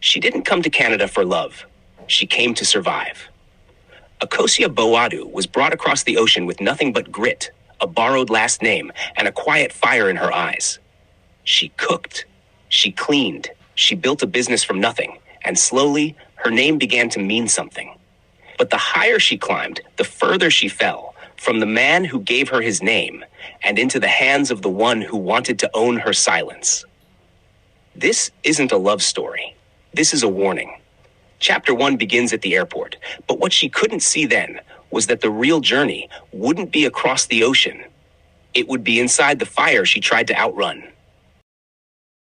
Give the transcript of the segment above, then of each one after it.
She didn't come to Canada for love. She came to survive. Akosya was brought across the ocean with nothing but grit, a borrowed last name, and a quiet fire in her eyes. She cooked. She cleaned. She built a business from nothing, and slowly, her name began to mean something. But the higher she climbed, the further she fell, from the man who gave her his name, and into the hands of the one who wanted to own her silence. This isn't a love story. This is a warning. Chapter 1 begins at the airport, but what she couldn't see then was that the real journey wouldn't be across the ocean. It would be inside the fire she tried to outrun.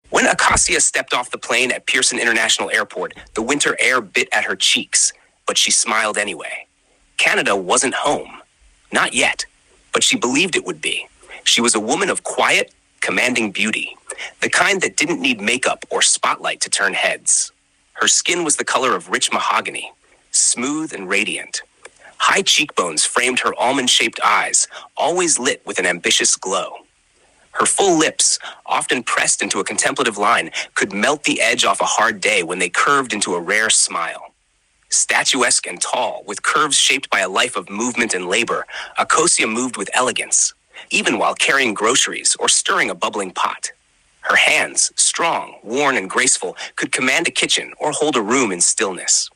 When Akosya stepped off the plane at Pearson International Airport, the winter air bit at her cheeks, but she smiled anyway. Canada wasn't home. Not yet, but she believed it would be. She was a woman of quiet, commanding beauty, the kind that didn't need makeup or spotlight to turn heads. Her skin was the color of rich mahogany, smooth and radiant. High cheekbones framed her almond-shaped eyes, always lit with an ambitious glow. Her full lips, often pressed into a contemplative line, could melt the edge off a hard day when they curved into a rare smile. Statuesque and tall, with curves shaped by a life of movement and labor, Akosya moved with elegance, even while carrying groceries or stirring a bubbling pot. Her hands, strong, worn, and graceful, could command a kitchen or hold a room in stillness.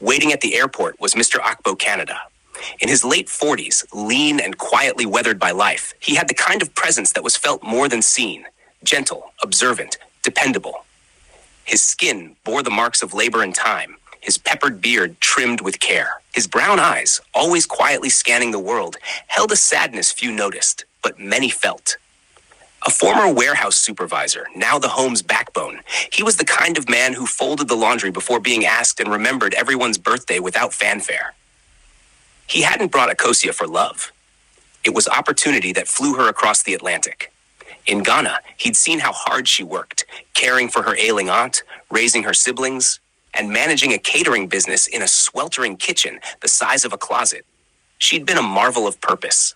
Waiting at the airport was Mr. Akbo Canada. In his late 40s, lean and quietly weathered by life, he had the kind of presence that was felt more than seen, gentle, observant, dependable. His skin bore the marks of labor and time, his peppered beard trimmed with care. His brown eyes, always quietly scanning the world, held a sadness few noticed, but many felt. A former warehouse supervisor, now the home's backbone, he was the kind of man who folded the laundry before being asked and remembered everyone's birthday without fanfare. He hadn't brought Akosya for love. It was opportunity that flew her across the Atlantic. In Ghana, he'd seen how hard she worked, caring for her ailing aunt, raising her siblings, and managing a catering business in a sweltering kitchen the size of a closet. She'd been a marvel of purpose.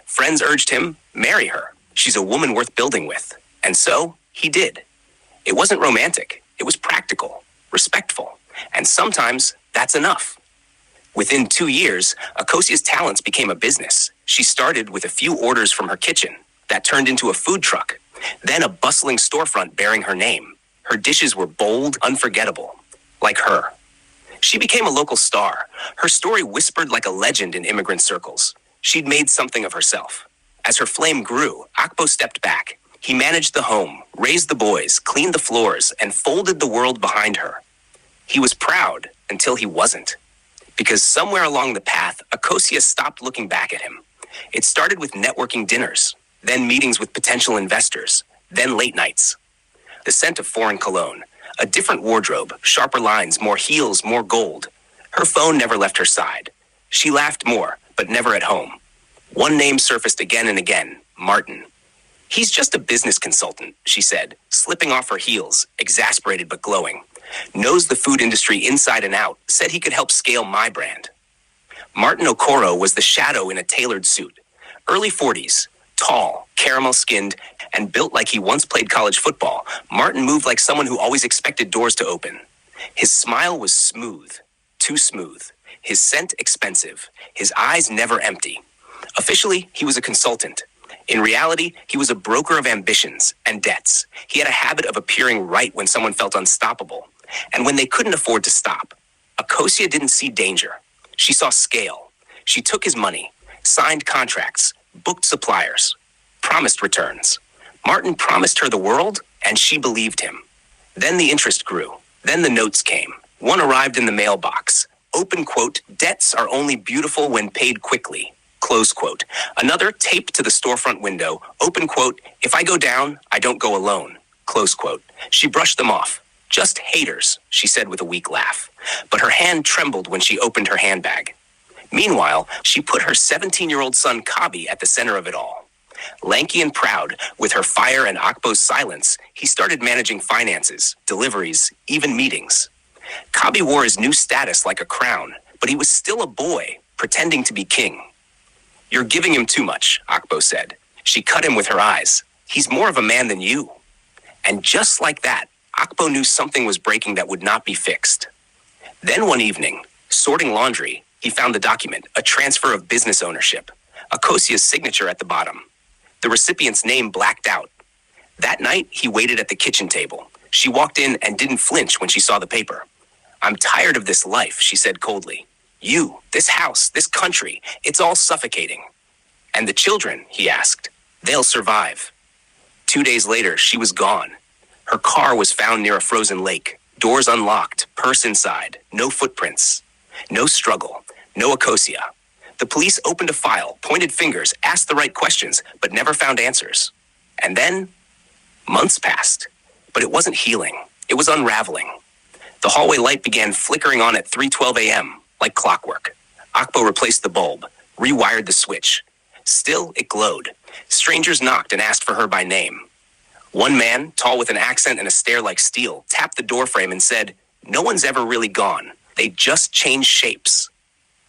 Friends urged him, marry her. She's a woman worth building with. And so, he did. It wasn't romantic. It was practical, respectful, and sometimes that's enough. Within 2 years, Akosya's talents became a business. She started with a few orders from her kitchen. That turned into a food truck, then a bustling storefront bearing her name. Her dishes were bold, unforgettable, like her. She became a local star. Her story whispered like a legend in immigrant circles. She'd made something of herself. As her flame grew, Akbo stepped back. He managed the home, raised the boys, cleaned the floors, and folded the world behind her. He was proud until he wasn't. Because somewhere along the path, Akosya stopped looking back at him. It started with networking dinners, then meetings with potential investors, then late nights. The scent of foreign cologne, a different wardrobe, sharper lines, more heels, more gold. Her phone never left her side. She laughed more, but never at home. One name surfaced again and again, Martin. He's just a business consultant, she said, slipping off her heels, exasperated but glowing. Knows the food industry inside and out, said he could help scale my brand. Martin Okoro was the shadow in a tailored suit. Early 40s, tall, caramel-skinned, and built like he once played college football, Martin moved like someone who always expected doors to open. His smile was smooth, too smooth. His scent expensive, his eyes never empty. Officially, he was a consultant. In reality, he was a broker of ambitions and debts. He had a habit of appearing right when someone felt unstoppable, and when they couldn't afford to stop. Akosya didn't see danger. She saw scale. She took his money, signed contracts, booked suppliers, promised returns. Martin promised her the world, and she believed him. Then the interest grew. Then the notes came. One arrived in the mailbox. Open quote, debts are only beautiful when paid quickly. Close quote. Another taped to the storefront window. Open quote, if I go down, I don't go alone. Close quote. She brushed them off. Just haters, she said with a weak laugh. But her hand trembled when she opened her handbag. Meanwhile, she put her 17-year-old son Kabi at the center of it all. Lanky and proud, with her fire and Akbo's silence, he started managing finances, deliveries, even meetings. Kabi wore his new status like a crown, but he was still a boy, pretending to be king. You're giving him too much, Akbo said. She cut him with her eyes. He's more of a man than you. And just like that, Akbo knew something was breaking that would not be fixed. Then one evening, sorting laundry, he found the document, a transfer of business ownership. Akosya's signature at the bottom. The recipient's name blacked out. That night, he waited at the kitchen table. She walked in and didn't flinch when she saw the paper. "I'm tired of this life," she said coldly. "You, this house, this country, it's all suffocating." "And the children?" he asked. "They'll survive." 2 days later, she was gone. Her car was found near a frozen lake. Doors unlocked, purse inside, no footprints. No struggle, no Akosya. The police opened a file, pointed fingers, asked the right questions, but never found answers. And then, months passed. But it wasn't healing. It was unraveling. The hallway light began flickering on at 3:12 a.m., like clockwork. Akbo replaced the bulb, rewired the switch. Still, it glowed. Strangers knocked and asked for her by name. One man, tall with an accent and a stare like steel, tapped the doorframe and said, "No one's ever really gone. They just changed shapes."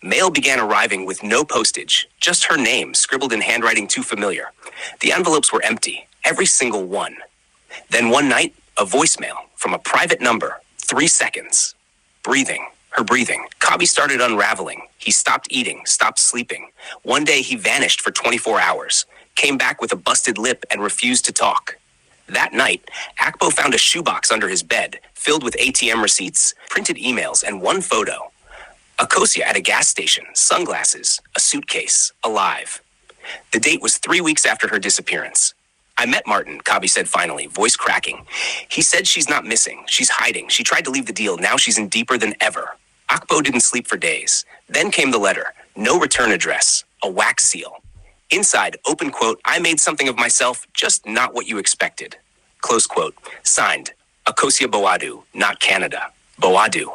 Mail began arriving with no postage, just her name scribbled in handwriting too familiar. The envelopes were empty, every single one. Then one night, a voicemail from a private number, 3 seconds. Breathing, her breathing. Kabi started unraveling. He stopped eating, stopped sleeping. One day he vanished for 24 hours, came back with a busted lip and refused to talk. That night, Akbo found a shoebox under his bed, filled with ATM receipts, printed emails, and one photo. Akosya at a gas station, sunglasses, a suitcase, alive. The date was 3 weeks after her disappearance. "I met Martin," Kabi said finally, voice cracking. "He said she's not missing. She's hiding. She tried to leave the deal. Now she's in deeper than ever." Akbo didn't sleep for days. Then came the letter. No return address. A wax seal. Inside, open quote, "I made something of myself, just not what you expected." Close quote. Signed, Akosya Boadu, not Canada. Boadu.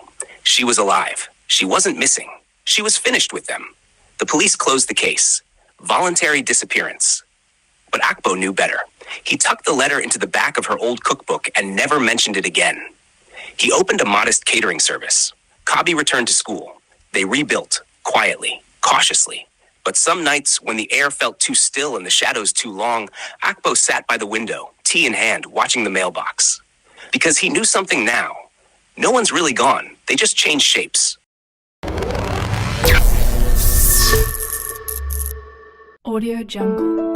She was alive. She wasn't missing. She was finished with them. The police closed the case. Voluntary disappearance. But Akbo knew better. He tucked the letter into the back of her old cookbook and never mentioned it again. He opened a modest catering service. Kabi returned to school. They rebuilt, quietly, cautiously. But some nights, when the air felt too still and the shadows too long, Akbo sat by the window, tea in hand, watching the mailbox. Because he knew something now. No one's really gone. They just changed shapes. Audio Jungle.